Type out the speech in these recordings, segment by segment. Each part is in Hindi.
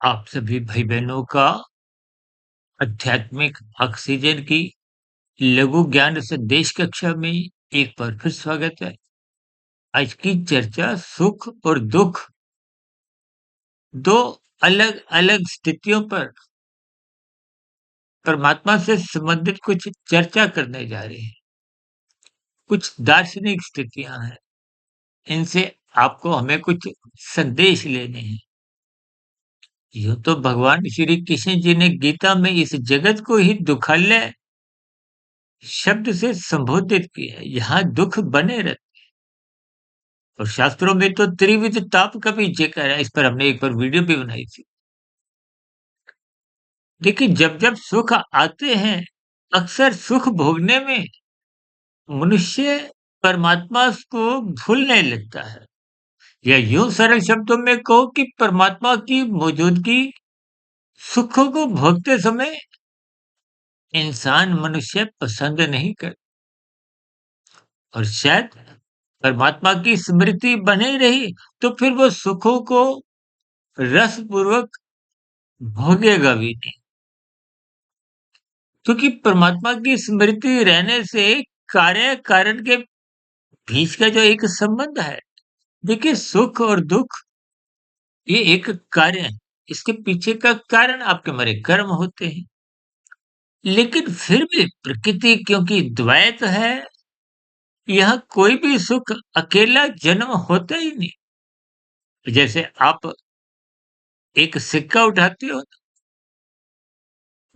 आप सभी भाई-बहनों का आध्यात्मिक ऑक्सीजन की लघु ज्ञान संदेश कक्षा में एक बार फिर स्वागत है। आज की चर्चा सुख और दुख 2 अलग-अलग स्थितियों पर परमात्मा से संबंधित कुछ चर्चा करने जा रहे हैं। कुछ दार्शनिक स्थितियाँ हैं, इनसे आपको हमें कुछ संदेश लेने हैं। यूँ तो भगवान श्री कृष्ण जी ने गीता में इस जगत को ही दुखालय शब्द से संबोधित किया है। यहाँ दुःख बने रहते और शास्त्रों में तो त्रिविध ताप का भी ज़िक्र है। इस पर हमने एक बार वीडियो भी बनाई थी। देखिए, जब-जब सुख आते हैं, अक्सर सुख भोगने में मनुष्य परमात्मा को भूलने लगता है। या यूँ सरल शब्दों में कहो कि परमात्मा की मौजूदगी सुखों को भोगते समय इंसान मनुष्य पसंद नहीं करता और शायद परमात्मा की स्मृति बनी रही, तो फिर वो सुखों को रसपूर्वक भोगेगा भी नहीं। क्योंकि परमात्मा की स्मृति रहने से कार्य कारण के बीच का जो एक संबंध है, देखिए सुख और दुख ये एक कार्य है। इसके पीछे का कारण आपके हमारे कर्म होते हैं। लेकिन फिर भी प्रकृति क्योंकि द्वैत है, यहाँ कोई भी सुख अकेला जन्म होता ही नहीं। जैसे आप एक सिक्का उठाते हो,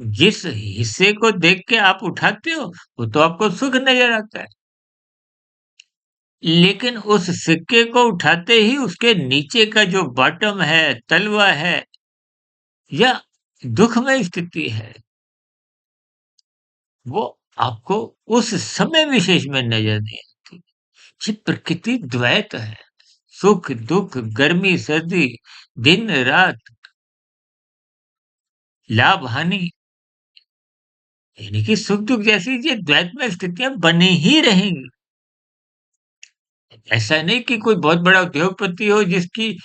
जिस हिस्से को देख के आप उठाते हो, वो तो आपको सुख नज़र आता है। लेकिन उस सिक्के को उठाते ही उसके नीचे का जो बॉटम है, तलवा है या दुःखमय स्थिति है, वो आपको उस समय विशेष में नज़र नहीं आती। ये प्रकृति द्वैत है। सुख, दुःख, गर्मी, सर्दी, दिन-रात, लाभ-हानि यानी कि सुख-दुःख जैसी ये द्वैतमय स्थितियाँ बनी ही रहेंगी। ऐसा नहीं कि कोई बहुत बड़ा उद्योगपति हो जिसकी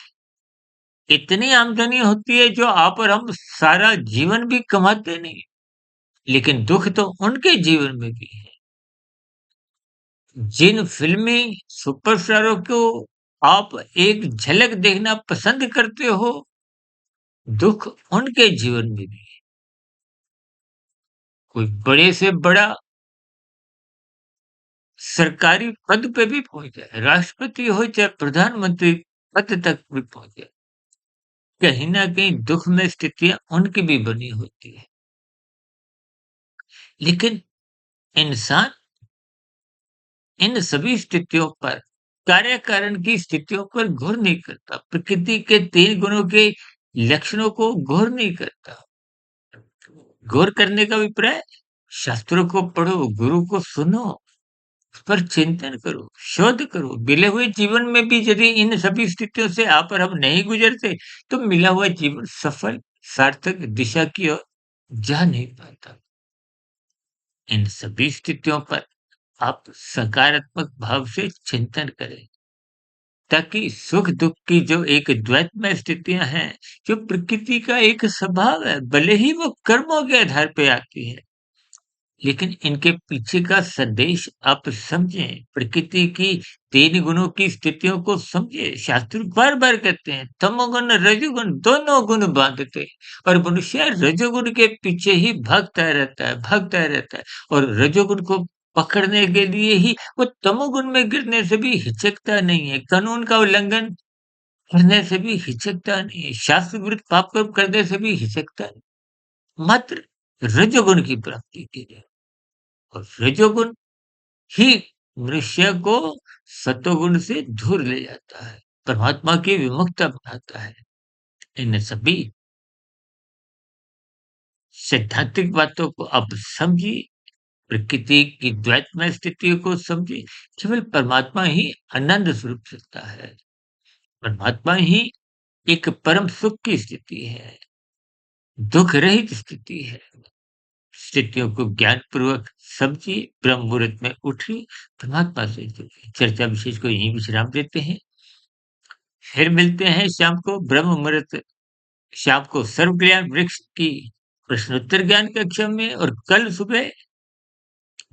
इतनी आमदनी होती है जो आप और हम सारा जीवन भी कमाते नहीं। लेकिन दुःख तो उनके जीवन में भी है। जिन फ़िल्मी सुपरस्टारों को आप एक झलक देखना पसंद करते हो, दुःख उनके जीवन में भी है। कोई बड़े से बड़ा सरकारी पद पे भी पहुँच जाए, राष्ट्रपति हो चाहे प्रधानमंत्री पद तक भी पहुँच जाए, कहीं न कहीं दुःखमय स्थितियाँ उनकी भी बनी होती है। लेकिन इंसान इन सभी स्थितियों पर कार्य-कारण की स्थितियों पर गौर नहीं करता। प्रकृति के 3 गुणों के लक्षणों को गौर नहीं करता। गौर करने का अभिप्राय शास्त्रों को पढ़ो, गुरु को सुनो, उस पर चिंतन करो, शोध करो। मिले हुए जीवन में भी यदि इन सभी स्थितियों से आप और हम नहीं गुजरते, तो मिला हुआ जीवन सफल, सार्थक दिशा की ओर जा नहीं पाता। इन सभी स्थितियों पर आप सकारात्मक भाव से चिंतन करें ताकि सुख दुख की जो एक द्वैतमय स्थितियां हैं जो प्रकृति का एक स्वभाव है भले ही वो कर्मों के आधार पे आती है लेकिन इनके पीछे का संदेश आप समझें प्रकृति की 3 गुणों की स्थितियों को समझे शास्त्र बार बार कहते हैं तमोगुण रजोगुण दोनों गुण बांधते हैं और मनुष्य रजोगुण के पीछे ही भागता रहता है और रजोगुण को पकड़ने के लिए ही वो तमोगुण में गिरने से भी हिचकता नहीं है कानून का उल्लंघन करने से भी हिचकता नहीं है शास्त्र विरुद्ध पाप कर्म करने से भी हिचकता नहीं मात्र रजोगुण की प्राप्ति के लिए और रजोगुण ही मनुष्य को सतोगुण से दूर ले जाता है, परमात्मा की विमुखता बनाता है। इन सभी सैद्धांतिक बातों को आप समझिए, प्रकृति की द्वैतमय स्थितियों को समझिए, केवल परमात्मा ही आनंद स्वरूप सकता है। परमात्मा ही एक परम सुख की स्थिति है, दुःख रहित स्थिति है। स्थितियों को ज्ञानपूर्वक समझिए, ब्रह्म मुहूर्त में उठिए, परमात्मा से जुड़िए। चर्चा विशेष को यहीं विश्राम देते हैं। फिर मिलते हैं शाम को ब्रह्म मुहूर्त शाम को सर्व ज्ञान वृक्ष की प्रश्नोत्तर ज्ञान कक्षा में और कल सुबह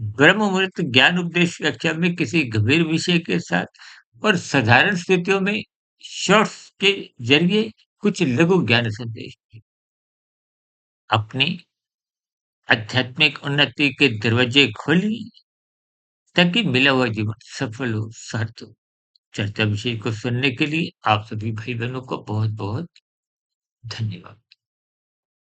ब्रह्म मुहूर्त ज्ञान उपदेश कक्षा में किसी गंभीर विषय के साथ और साधारण स्थितियों में शॉर्ट्स के ज़रिए कुछ लघु ज्ञान संदेश अपनी आध्यात्मिक उन्नति के दरवाजे खोलिए ताकि मिला हुआ जीवन सफल हो, सार्थक हो। चर्चा विषय को सुनने के लिए आप सभी भाई-बहनों को बहुत-बहुत धन्यवाद।